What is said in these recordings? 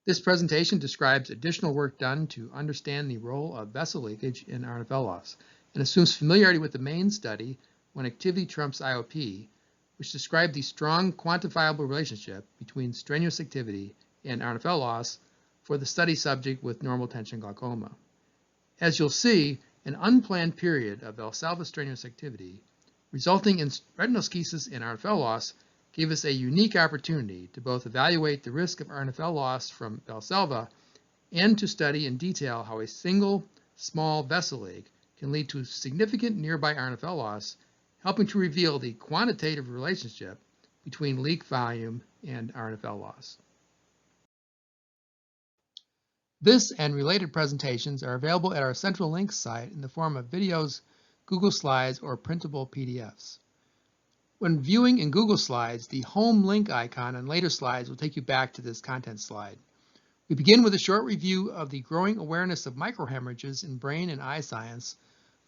This presentation describes additional work done to understand the role of vessel leakage in RNFL loss and assumes familiarity with the main study, When Activity Trumps IOP, which described the strong quantifiable relationship between strenuous activity and RNFL loss for the study subject with normal tension glaucoma. As you'll see, an unplanned period of Valsalva strenuous activity resulting in retinoschisis and RNFL loss gave us a unique opportunity to both evaluate the risk of RNFL loss from Valsalva and to study in detail how a single small vessel leak can lead to significant nearby RNFL loss, helping to reveal the quantitative relationship between leak volume and RNFL loss. This and related presentations are available at our Central Links site in the form of videos, Google Slides, or printable PDFs. When viewing in Google Slides, the home link icon on later slides will take you back to this content slide. We begin with a short review of the growing awareness of microhemorrhages in brain and eye science,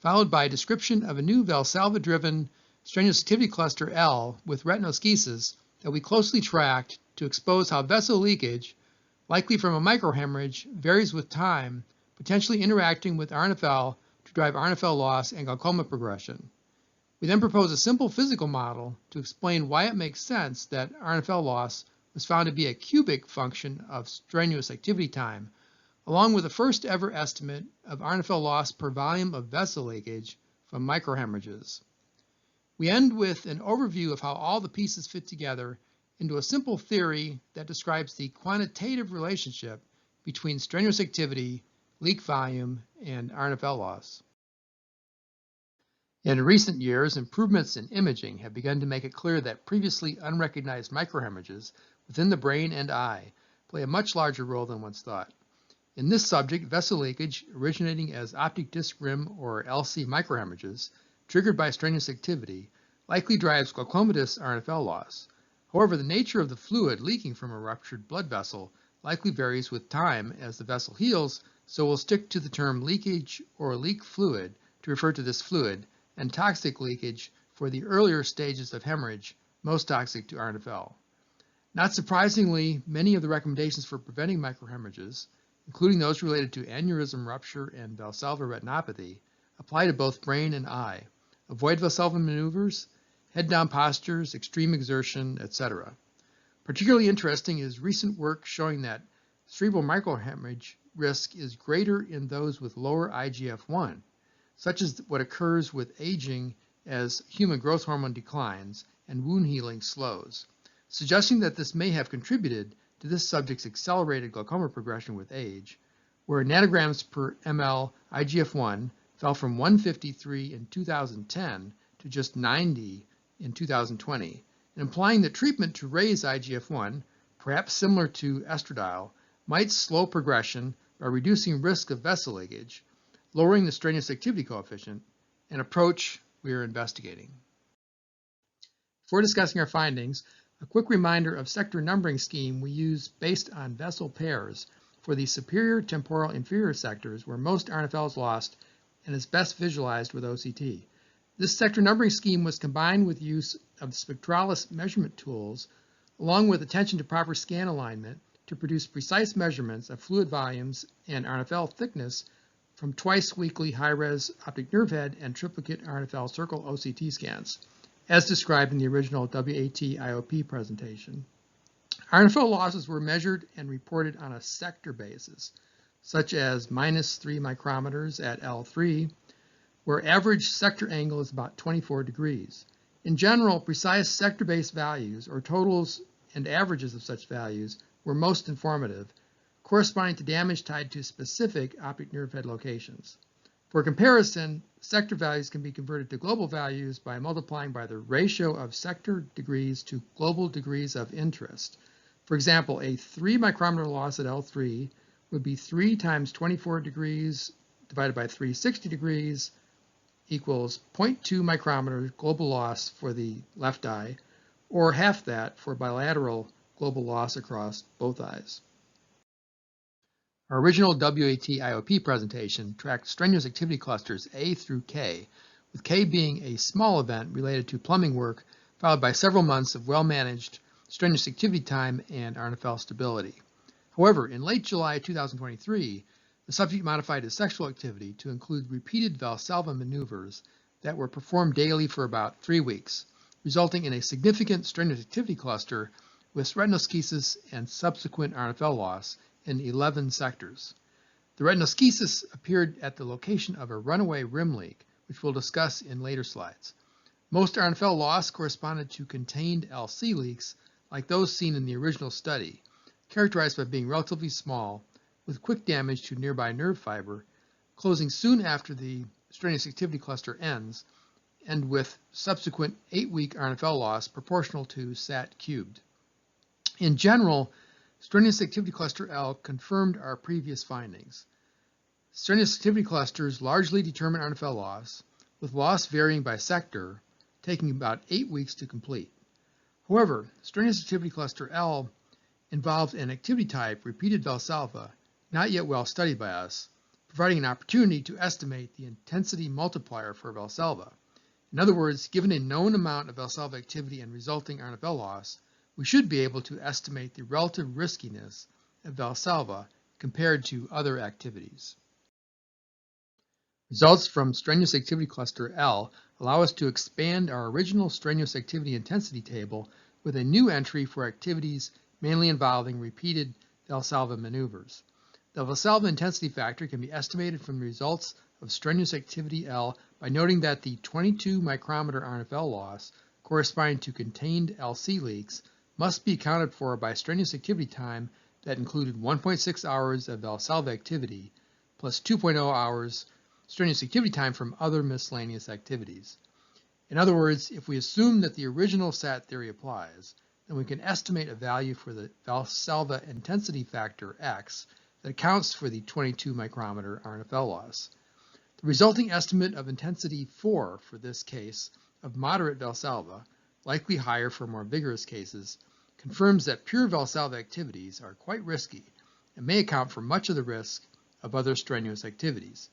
followed by a description of a new Valsalva-driven strenuous activity cluster L with retinoschisis that we closely tracked to expose how vessel leakage, likely from a microhemorrhage, varies with time, potentially interacting with RNFL to drive RNFL loss and glaucoma progression. We then propose a simple physical model to explain why it makes sense that RNFL loss was found to be a cubic function of strenuous activity time, along with the first ever estimate of RNFL loss per volume of vessel leakage from microhemorrhages. We end with an overview of how all the pieces fit together into a simple theory that describes the quantitative relationship between strenuous activity, leak volume, and RNFL loss. In recent years, improvements in imaging have begun to make it clear that previously unrecognized microhemorrhages within the brain and eye play a much larger role than once thought. In this subject, vessel leakage originating as optic disc rim or LC microhemorrhages triggered by strenuous activity likely drives glaucomatous RNFL loss. However, the nature of the fluid leaking from a ruptured blood vessel likely varies with time as the vessel heals, so we'll stick to the term leakage or leak fluid to refer to this fluid, and toxic leakage for the earlier stages of hemorrhage, most toxic to RNFL. Not surprisingly, many of the recommendations for preventing microhemorrhages, including those related to aneurysm rupture and Valsalva retinopathy, apply to both brain and eye. Avoid Valsalva maneuvers, head-down postures, extreme exertion, etc. Particularly interesting is recent work showing that cerebral microhemorrhage risk is greater in those with lower IGF-1, such as what occurs with aging as human growth hormone declines and wound healing slows, suggesting that this may have contributed to this subject's accelerated glaucoma progression with age, where nanograms per ml IGF-1 fell from 153 in 2010 to just 90 in 2020, implying that treatment to raise IGF-1, perhaps similar to estradiol, might slow progression by reducing risk of vessel leakage, lowering the strenuous activity coefficient, an approach we are investigating. Before discussing our findings, a quick reminder of sector numbering scheme we use based on vessel pairs for the superior temporal inferior sectors where most RNFL is lost and is best visualized with OCT. This sector numbering scheme was combined with use of the Spectralis measurement tools along with attention to proper scan alignment to produce precise measurements of fluid volumes and RNFL thickness from twice-weekly high-res optic nerve head and triplicate RNFL circle OCT scans, as described in the original WAT IOP presentation. RNFL losses were measured and reported on a sector basis, such as -3 micrometers at L3, where average sector angle is about 24 degrees. In general, precise sector-based values, or totals and averages of such values, were most informative, corresponding to damage tied to specific optic nerve head locations. For comparison, sector values can be converted to global values by multiplying by the ratio of sector degrees to global degrees of interest. For example, a 3 micrometer loss at L3 would be 3 times 24 degrees divided by 360 degrees equals 0.2 micrometer global loss for the left eye, or half that for bilateral global loss across both eyes. Our original WAT IOP presentation tracked strenuous activity clusters A through K, with K being a small event related to plumbing work, followed by several months of well-managed strenuous activity time and RNFL stability. However, in late July 2023, the subject modified his sexual activity to include repeated Valsalva maneuvers that were performed daily for about 3 weeks, resulting in a significant strenuous activity cluster with retinoschisis and subsequent RNFL loss in 11 sectors. The retinoschisis appeared at the location of a runaway rim leak, which we'll discuss in later slides. Most RNFL loss corresponded to contained LC leaks, like those seen in the original study, characterized by being relatively small, with quick damage to nearby nerve fiber, closing soon after the strenuous activity cluster ends, and with subsequent 8-week RNFL loss proportional to SAT cubed. In general, strenuous activity cluster L confirmed our previous findings. Strenuous activity clusters largely determine RNFL loss, with loss varying by sector, taking about 8 weeks to complete. However, strenuous activity cluster L involved an activity type, repeated Valsalva, not yet well studied by us, providing an opportunity to estimate the intensity multiplier for Valsalva. In other words, given a known amount of Valsalva activity and resulting RNFL loss, we should be able to estimate the relative riskiness of Valsalva compared to other activities. Results from strenuous activity cluster L allow us to expand our original strenuous activity intensity table with a new entry for activities mainly involving repeated Valsalva maneuvers. The Valsalva intensity factor can be estimated from the results of strenuous activity L by noting that the 22 micrometer RNFL loss corresponding to contained LC leaks must be accounted for by strenuous activity time that included 1.6 hours of Valsalva activity plus 2.0 hours strenuous activity time from other miscellaneous activities. In other words, if we assume that the original SAT theory applies, then we can estimate a value for the Valsalva intensity factor X that accounts for the 22 micrometer RNFL loss. The resulting estimate of intensity 4 for this case of moderate Valsalva, likely higher for more vigorous cases, confirms that pure Valsalva activities are quite risky and may account for much of the risk of other strenuous activities.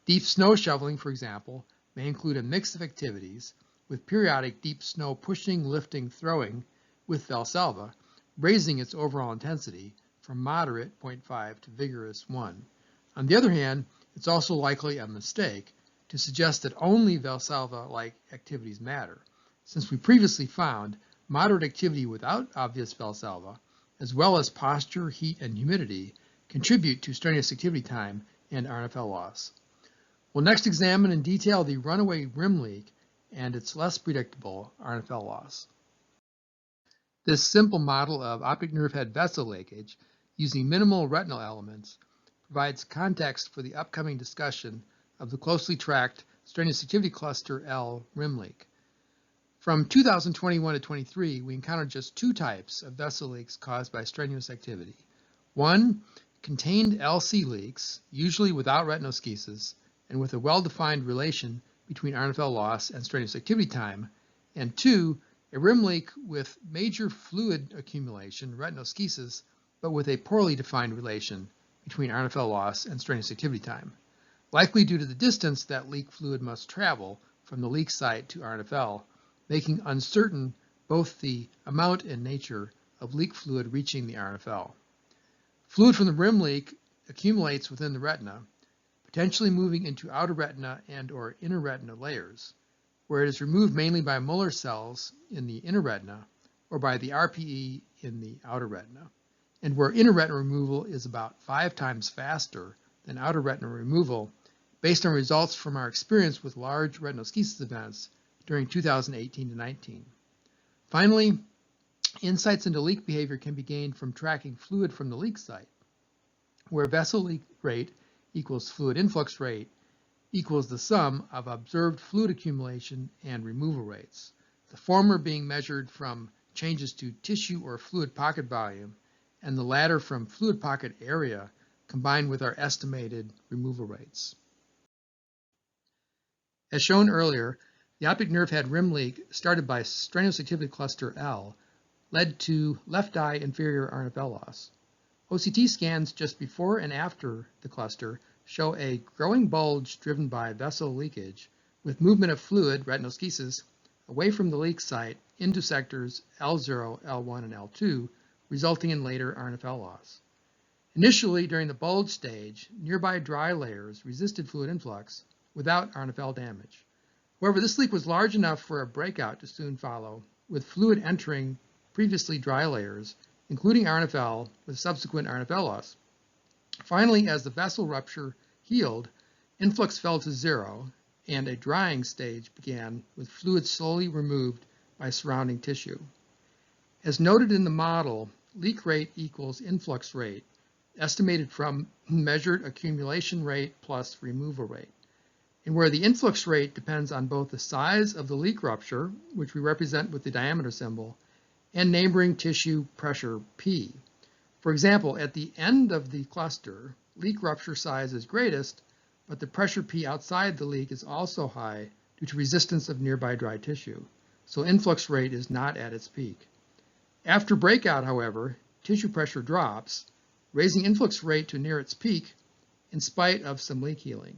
Deep snow shoveling, for example, may include a mix of activities with periodic deep snow pushing, lifting, throwing with Valsalva, raising its overall intensity from moderate 0.5 to vigorous 1. On the other hand, it's also likely a mistake to suggest that only Valsalva-like activities matter, since we previously found moderate activity without obvious Valsalva, as well as posture, heat, and humidity, contribute to strenuous activity time and RNFL loss. We'll next examine in detail the runaway rim leak and its less predictable RNFL loss. This simple model of optic nerve head vessel leakage using minimal retinal elements provides context for the upcoming discussion of the closely tracked strenuous activity cluster L rim leak. From 2021 to 23, we encountered just 2 types of vessel leaks caused by strenuous activity. One, contained LC leaks, usually without retinoschisis, and with a well-defined relation between RNFL loss and strenuous activity time, and 2, a rim leak with major fluid accumulation, retinoschisis, but with a poorly defined relation between RNFL loss and strenuous activity time, likely due to the distance that leak fluid must travel from the leak site to RNFL, making uncertain both the amount and nature of leak fluid reaching the RNFL. Fluid from the rim leak accumulates within the retina, potentially moving into outer retina and/or inner retina layers, where it is removed mainly by Muller cells in the inner retina or by the RPE in the outer retina, and where inner retina removal is about 5 times faster than outer retina removal based on results from our experience with large retinoschisis events during 2018 to 19. Finally, insights into leak behavior can be gained from tracking fluid from the leak site, where vessel leak rate equals fluid influx rate equals the sum of observed fluid accumulation and removal rates, the former being measured from changes to tissue or fluid pocket volume, and the latter from fluid pocket area combined with our estimated removal rates. As shown earlier, the optic nerve head rim leak started by strenuous activity cluster L led to left eye inferior RNFL loss. OCT scans just before and after the cluster show a growing bulge driven by vessel leakage with movement of fluid, retinoschisis, away from the leak site into sectors L0, L1, and L2, resulting in later RNFL loss. Initially, during the bulge stage, nearby dry layers resisted fluid influx without RNFL damage. However, this leak was large enough for a breakout to soon follow, with fluid entering previously dry layers, including RNFL, with subsequent RNFL loss. Finally, as the vessel rupture healed, influx fell to zero, and a drying stage began, with fluid slowly removed by surrounding tissue. As noted in the model, leak rate equals influx rate, estimated from measured accumulation rate plus removal rate, and where the influx rate depends on both the size of the leak rupture, which we represent with the diameter symbol, and neighboring tissue pressure P. For example, at the end of the cluster, leak rupture size is greatest, but the pressure P outside the leak is also high due to resistance of nearby dry tissue, so influx rate is not at its peak. After breakout, however, tissue pressure drops, raising influx rate to near its peak in spite of some leak healing.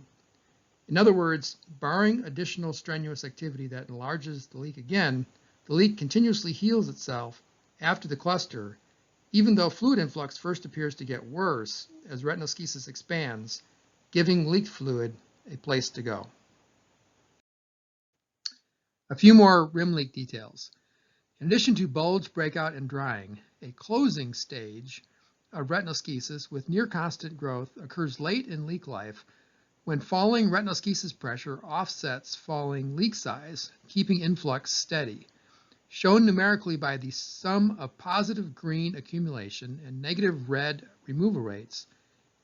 In other words, barring additional strenuous activity that enlarges the leak again, the leak continuously heals itself after the cluster, even though fluid influx first appears to get worse as retinoschisis expands, giving leaked fluid a place to go. A few more rim leak details. In addition to bulge, breakout, and drying, a closing stage of retinoschisis with near constant growth occurs late in leak life when falling retinoschisis pressure offsets falling leak size, keeping influx steady, shown numerically by the sum of positive green accumulation and negative red removal rates,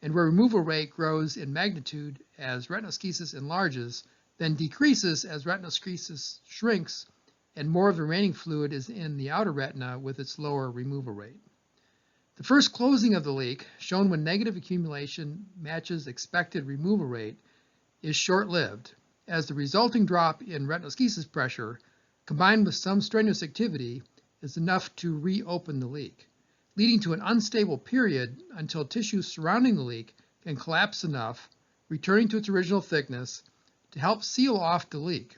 and where removal rate grows in magnitude as retinoschisis enlarges, then decreases as retinoschisis shrinks and more of the remaining fluid is in the outer retina with its lower removal rate. The first closing of the leak, shown when negative accumulation matches expected removal rate, is short-lived, as the resulting drop in retinoschisis pressure, combined with some strenuous activity, is enough to reopen the leak, leading to an unstable period until tissue surrounding the leak can collapse enough, returning to its original thickness, to help seal off the leak.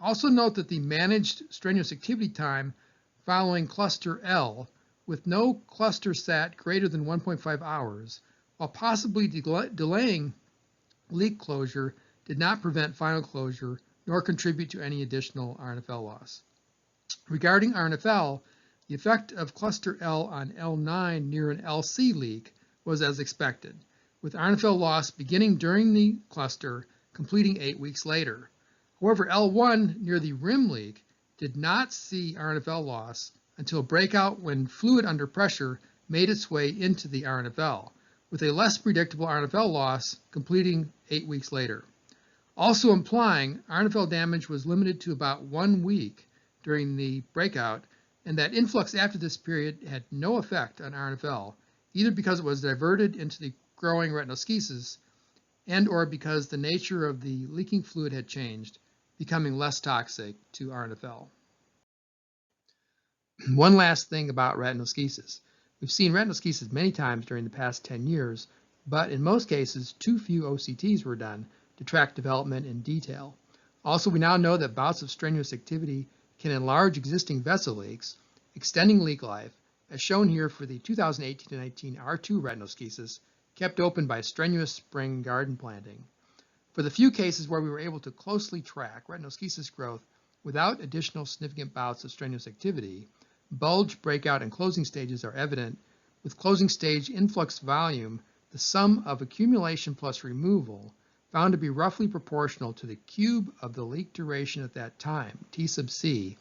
Also note that the managed strenuous activity time following cluster L, with no cluster sat greater than 1.5 hours, while possibly delaying leak closure, did not prevent final closure nor contribute to any additional RNFL loss. Regarding RNFL, the effect of cluster L on L9 near an LC leak was as expected, with RNFL loss beginning during the cluster, completing 8 weeks later. However, L1 near the rim leak did not see RNFL loss until breakout when fluid under pressure made its way into the RNFL, with a less predictable RNFL loss completing 8 weeks later. Also implying RNFL damage was limited to about 1 week during the breakout, and that influx after this period had no effect on RNFL, either because it was diverted into the growing retinoschisis and or because the nature of the leaking fluid had changed, becoming less toxic to RNFL. One last thing about retinoschisis. We've seen retinoschisis many times during the past 10 years, but in most cases, too few OCTs were done to track development in detail. Also, we now know that bouts of strenuous activity can enlarge existing vessel leaks, extending leak life, as shown here for the 2018-19 R2 retinoschisis kept open by strenuous spring garden planting. For the few cases where we were able to closely track retinoschisis growth without additional significant bouts of strenuous activity, bulge, breakout, and closing stages are evident, with closing stage influx volume, the sum of accumulation plus removal, found to be roughly proportional to the cube of the leak duration at that time, T sub C,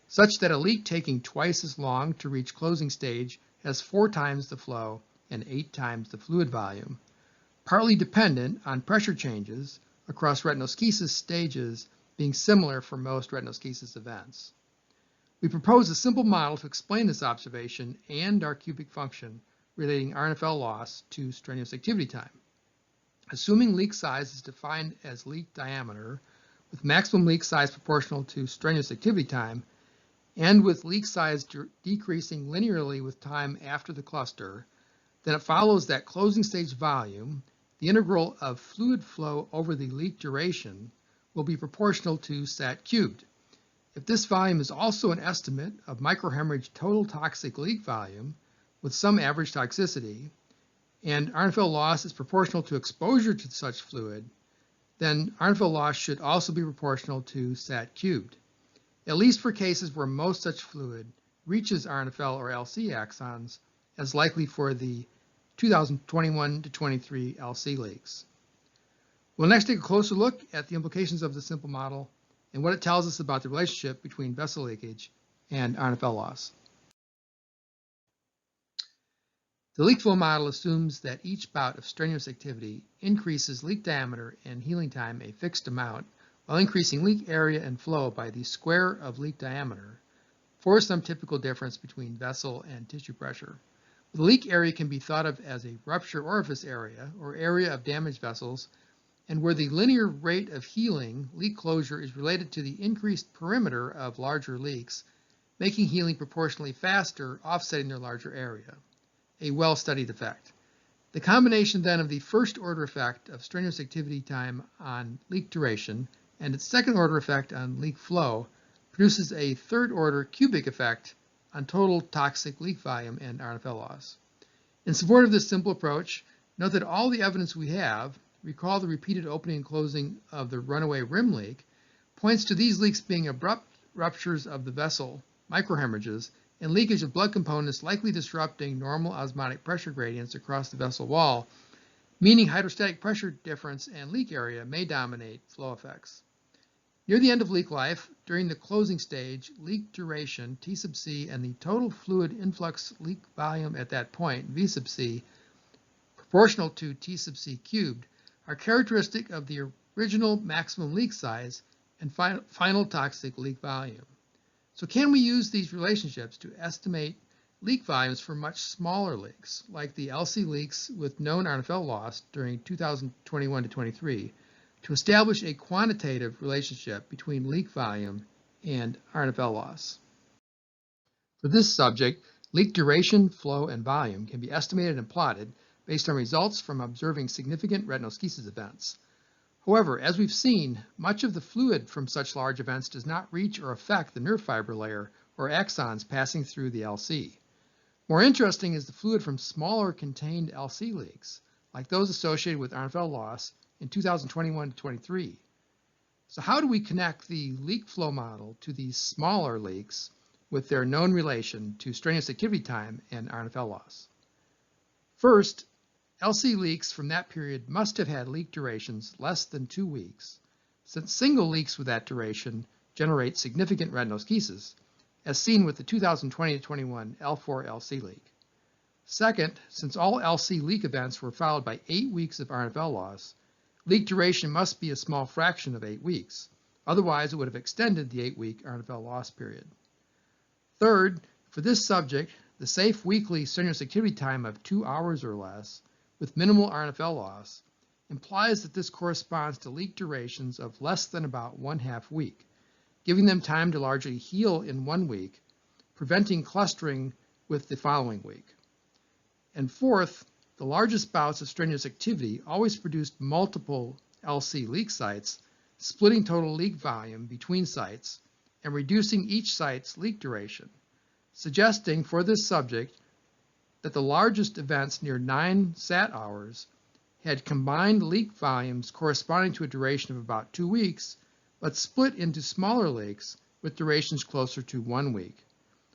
such that a leak taking twice as long to reach closing stage has 4 times the flow and 8 times the fluid volume, partly dependent on pressure changes across retinoschisis stages being similar for most retinoschisis events. We propose a simple model to explain this observation and our cubic function relating RNFL loss to strenuous activity time. Assuming leak size is defined as leak diameter, with maximum leak size proportional to strenuous activity time, and with leak size decreasing linearly with time after the cluster, then it follows that closing stage volume, the integral of fluid flow over the leak duration, will be proportional to sat cubed. If this volume is also an estimate of microhemorrhage total toxic leak volume with some average toxicity, and RNFL loss is proportional to exposure to such fluid, then RNFL loss should also be proportional to sat cubed, at least for cases where most such fluid reaches RNFL or LC axons, as likely for the 2021 to 23 LC leaks. We'll next take a closer look at the implications of the simple model and what it tells us about the relationship between vessel leakage and RNFL loss. The leak flow model assumes that each bout of strenuous activity increases leak diameter and healing time a fixed amount, while increasing leak area and flow by the square of leak diameter for some typical difference between vessel and tissue pressure. The leak area can be thought of as a rupture orifice area or area of damaged vessels, and where the linear rate of healing leak closure is related to the increased perimeter of larger leaks, making healing proportionally faster, offsetting their larger area. A well-studied effect. The combination then of the first order effect of strenuous activity time on leak duration and its second order effect on leak flow produces a third order cubic effect on total toxic leak volume and RNFL loss. In support of this simple approach, note that all the evidence we have, recall the repeated opening and closing of the runaway rim leak, points to these leaks being abrupt ruptures of the vessel, microhemorrhages, and leakage of blood components likely disrupting normal osmotic pressure gradients across the vessel wall, meaning hydrostatic pressure difference and leak area may dominate flow effects. Near the end of leak life, during the closing stage, leak duration, T sub C, and the total fluid influx leak volume at that point, V sub C, proportional to T sub C cubed, are characteristic of the original maximum leak size and final toxic leak volume. So can we use these relationships to estimate leak volumes for much smaller leaks, like the LC leaks with known RNFL loss during 2021 to 23, to establish a quantitative relationship between leak volume and RNFL loss? For this subject, leak duration, flow, and volume can be estimated and plotted based on results from observing significant retinoschisis events. However, as we've seen, much of the fluid from such large events does not reach or affect the nerve fiber layer or axons passing through the LC. More interesting is the fluid from smaller contained LC leaks, like those associated with RNFL loss in 2021 to 23. So how do we connect the leak flow model to these smaller leaks with their known relation to strenuous activity time and RNFL loss? First, LC leaks from that period must have had leak durations less than 2 weeks, since single leaks with that duration generate significant retinoschisis, as seen with the 2020-21 L4 LC leak. Second, since all LC leak events were followed by 8 weeks of RNFL loss, leak duration must be a small fraction of 8 weeks. Otherwise, it would have extended the 8-week RNFL loss period. Third, for this subject, the safe weekly strenuous activity time of 2 hours or less with minimal RNFL loss implies that this corresponds to leak durations of less than about 1/2 week, giving them time to largely heal in 1 week, preventing clustering with the following week. And fourth, the largest bouts of strenuous activity always produced multiple LC leak sites, splitting total leak volume between sites and reducing each site's leak duration, suggesting for this subject that the largest events near 9 sat hours had combined leak volumes corresponding to a duration of about 2 weeks, but split into smaller leaks with durations closer to 1 week,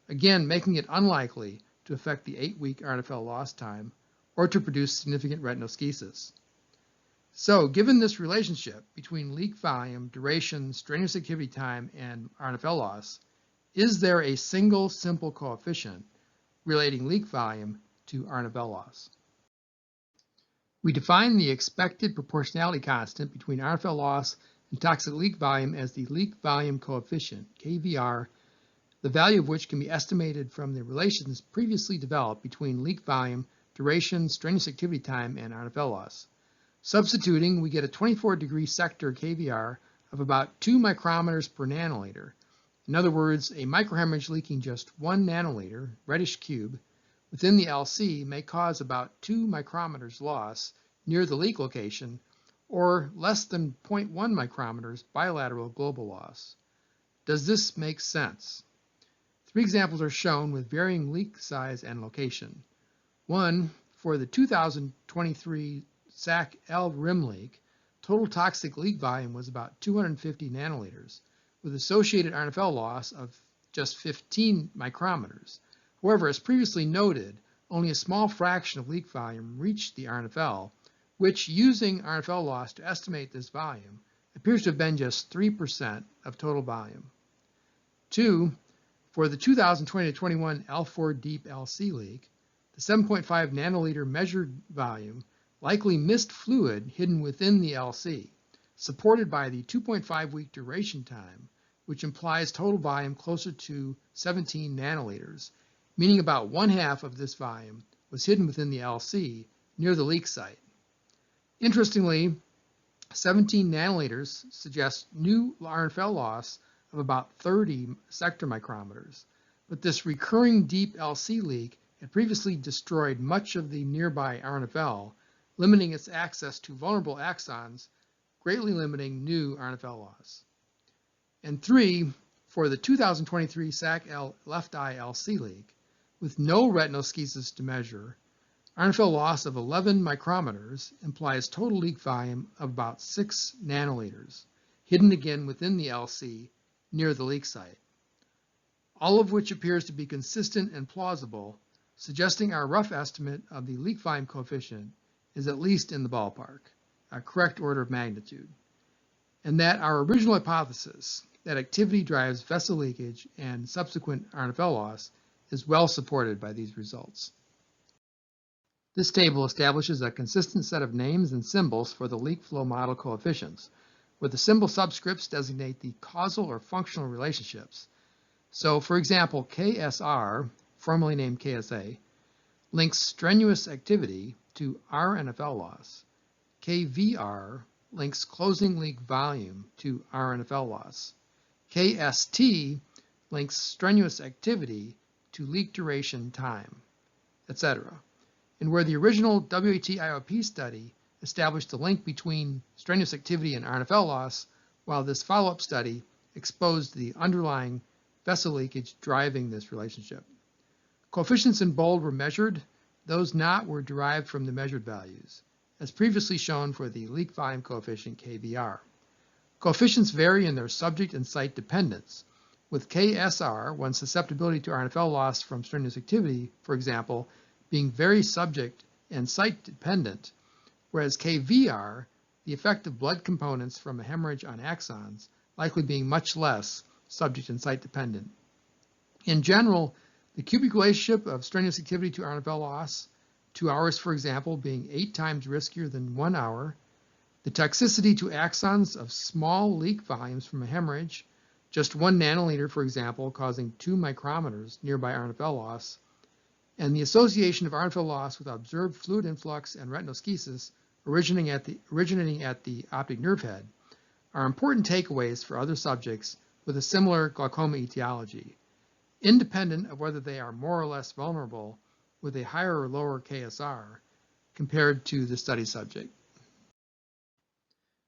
again making it unlikely to affect the 8-week RNFL loss time or to produce significant retinoschisis. So, given this relationship between leak volume, duration, strenuous activity time, and RNFL loss, is there a single simple coefficient relating leak volume to RNFL loss? We define the expected proportionality constant between RNFL loss and toxic leak volume as the leak volume coefficient, KVR, the value of which can be estimated from the relations previously developed between leak volume, duration, strenuous activity time, and RNFL loss. Substituting, we get a 24-degree sector KVR of about 2 micrometers per nanoliter. In other words, a microhemorrhage leaking just 1 nanoliter, reddish cube, within the LC may cause about 2 micrometers loss near the leak location, or less than 0.1 micrometers bilateral global loss. Does this make sense? 3 examples are shown with varying leak size and location. One, for the 2000 2023 SAC-L rim leak, total toxic leak volume was about 250 nanoliters, with associated RNFL loss of just 15 micrometers. However, as previously noted, only a small fraction of leak volume reached the RNFL, which, using RNFL loss to estimate this volume, appears to have been just 3% of total volume. 2. For the 2020-21 L4 deep LC leak, the 7.5 nanoliter measured volume likely missed fluid hidden within the LC, supported by the 2.5-week duration time, which implies total volume closer to 17 nanoliters, meaning about 1/2 of this volume was hidden within the LC near the leak site. Interestingly, 17 nanoliters suggests new RNFL loss of about 30 sector micrometers, but this recurring deep LC leak had previously destroyed much of the nearby RNFL, limiting its access to vulnerable axons, greatly limiting new RNFL loss. And 3, for the 2023 SAC-L left eye LC leak, with no retinoschisis to measure, RNFL loss of 11 micrometers implies total leak volume of about 6 nanoliters, hidden again within the LC near the leak site. All of which appears to be consistent and plausible, suggesting our rough estimate of the leak volume coefficient is at least in the ballpark, a correct order of magnitude, and that our original hypothesis that activity drives vessel leakage and subsequent RNFL loss is well supported by these results. This table establishes a consistent set of names and symbols for the leak flow model coefficients, where the symbol subscripts designate the causal or functional relationships. So, for example, KSR, formerly named KSA, links strenuous activity to RNFL loss. KVR links closing leak volume to RNFL loss. KST links strenuous activity to leak duration time, etc. And where the original WAT-IOP study established the link between strenuous activity and RNFL loss, while this follow-up study exposed the underlying vessel leakage driving this relationship. Coefficients in bold were measured, those not were derived from the measured values, as previously shown for the leak volume coefficient KVR. Coefficients vary in their subject and site dependence, with KSR, one's susceptibility to RNFL loss from strenuous activity, for example, being very subject and site dependent, whereas KVR, the effect of blood components from a hemorrhage on axons, likely being much less subject and site dependent. In general, the cubic relationship of strenuous activity to RNFL loss, 2 hours, for example, being 8 times riskier than 1 hour, the toxicity to axons of small leak volumes from a hemorrhage, just 1 nanoliter, for example, causing 2 micrometers nearby RNFL loss, and the association of RNFL loss with observed fluid influx and retinoschisis originating at the optic nerve head are important takeaways for other subjects with a similar glaucoma etiology, independent of whether they are more or less vulnerable with a higher or lower KSR compared to the study subject.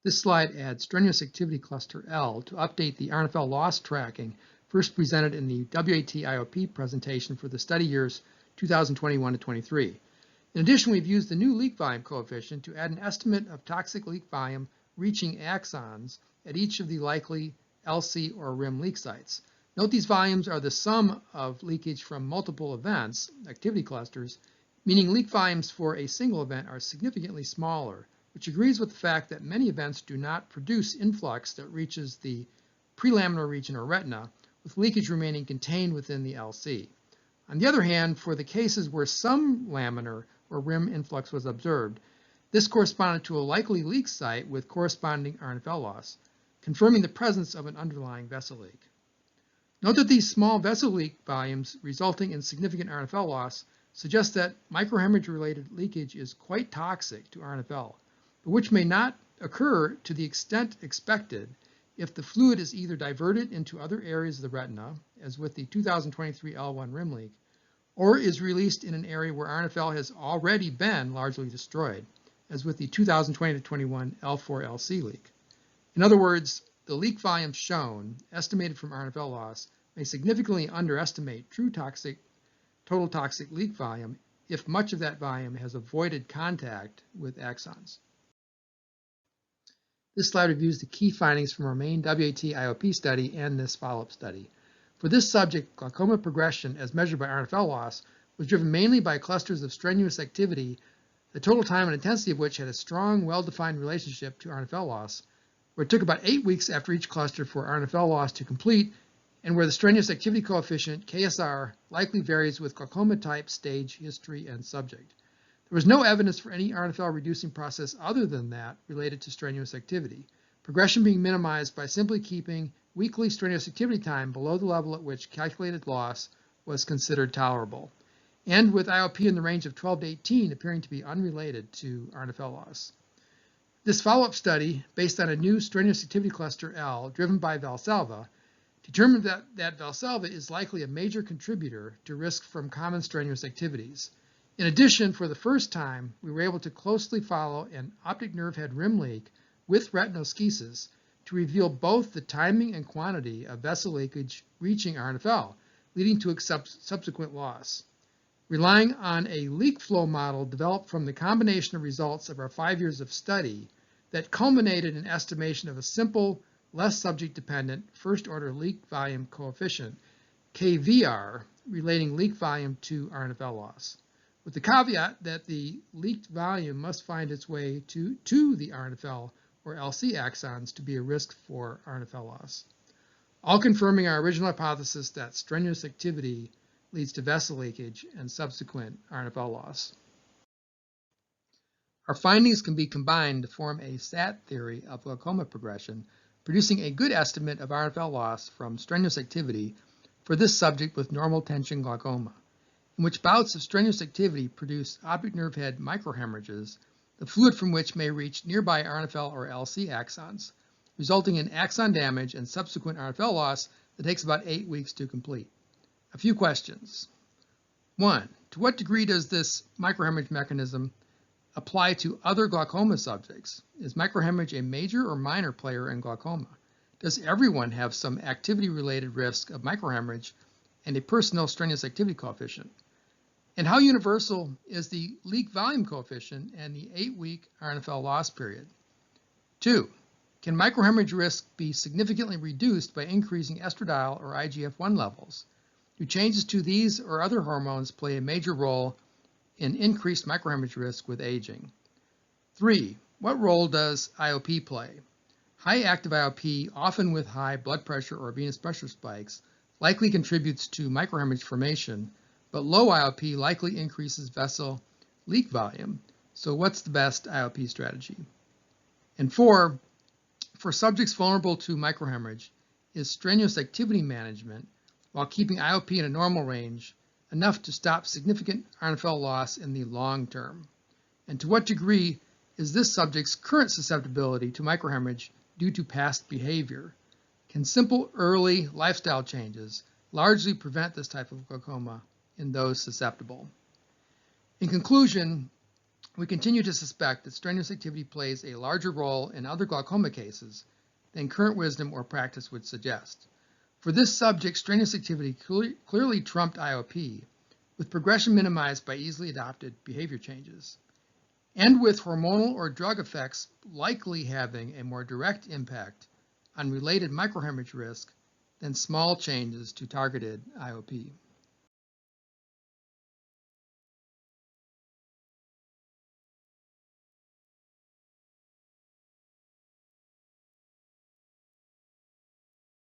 This slide adds strenuous activity cluster L to update the RNFL loss tracking first presented in the WAT-IOP presentation for the study years 2021 to 23. In addition, we've used the new leak volume coefficient to add an estimate of toxic leak volume reaching axons at each of the likely LC or rim leak sites. Note these volumes are the sum of leakage from multiple events, activity clusters, meaning leak volumes for a single event are significantly smaller, which agrees with the fact that many events do not produce influx that reaches the prelaminar region or retina, with leakage remaining contained within the LC. On the other hand, for the cases where some laminar or rim influx was observed, this corresponded to a likely leak site with corresponding RNFL loss, confirming the presence of an underlying vessel leak. Note that these small vessel leak volumes resulting in significant RNFL loss suggest that microhemorrhage-related leakage is quite toxic to RNFL, but which may not occur to the extent expected if the fluid is either diverted into other areas of the retina, as with the 2023 L1 rim leak, or is released in an area where RNFL has already been largely destroyed, as with the 2020-21 L4 LC leak. In other words, the leak volume shown, estimated from RNFL loss, may significantly underestimate true total toxic leak volume if much of that volume has avoided contact with axons. This slide reviews the key findings from our main WAT IOP study and this follow-up study. For this subject, glaucoma progression as measured by RNFL loss was driven mainly by clusters of strenuous activity, the total time and intensity of which had a strong, well-defined relationship to RNFL loss, where it took about 8 weeks after each cluster for RNFL loss to complete, and where the strenuous activity coefficient, KSR, likely varies with glaucoma type, stage, history, and subject. There was no evidence for any RNFL reducing process other than that related to strenuous activity, progression being minimized by simply keeping weekly strenuous activity time below the level at which calculated loss was considered tolerable, and with IOP in the range of 12 to 18 appearing to be unrelated to RNFL loss. This follow-up study, based on a new strenuous activity cluster L driven by Valsalva, determined that Valsalva is likely a major contributor to risk from common strenuous activities. In addition, for the first time, we were able to closely follow an optic nerve head rim leak with retinoschisis to reveal both the timing and quantity of vessel leakage reaching RNFL, leading to subsequent loss. Relying on a leak flow model developed from the combination of results of our 5 years of study that culminated in estimation of a simple, less subject-dependent first-order leak volume coefficient, KVR, relating leak volume to RNFL loss, with the caveat that the leaked volume must find its way to the RNFL or LC axons to be a risk for RNFL loss, all confirming our original hypothesis that strenuous activity leads to vessel leakage and subsequent RNFL loss. Our findings can be combined to form a SAT theory of glaucoma progression, producing a good estimate of RNFL loss from strenuous activity for this subject with normal tension glaucoma, in which bouts of strenuous activity produce optic nerve head microhemorrhages, the fluid from which may reach nearby RNFL or LC axons, resulting in axon damage and subsequent RNFL loss that takes about 8 weeks to complete. A few questions. 1. To what degree does this microhemorrhage mechanism apply to other glaucoma subjects? Is microhemorrhage a major or minor player in glaucoma? Does everyone have some activity-related risk of microhemorrhage and a personal strenuous activity coefficient? And how universal is the leak volume coefficient and the 8-week RNFL loss period? 2. Can microhemorrhage risk be significantly reduced by increasing estradiol or IGF-1 levels? Do changes to these or other hormones play a major role in increased microhemorrhage risk with aging? 3. What role does IOP play? High active IOP, often with high blood pressure or venous pressure spikes, likely contributes to microhemorrhage formation, but low IOP likely increases vessel leak volume. So what's the best IOP strategy? And 4, for subjects vulnerable to microhemorrhage, is strenuous activity management while keeping IOP in a normal range enough to stop significant RNFL loss in the long term? And to what degree is this subject's current susceptibility to microhemorrhage due to past behavior? Can simple early lifestyle changes largely prevent this type of glaucoma in those susceptible? In conclusion, we continue to suspect that strenuous activity plays a larger role in other glaucoma cases than current wisdom or practice would suggest. For this subject, strenuous activity clearly trumped IOP, with progression minimized by easily adopted behavior changes, and with hormonal or drug effects likely having a more direct impact on related microhemorrhage risk than small changes to targeted IOP.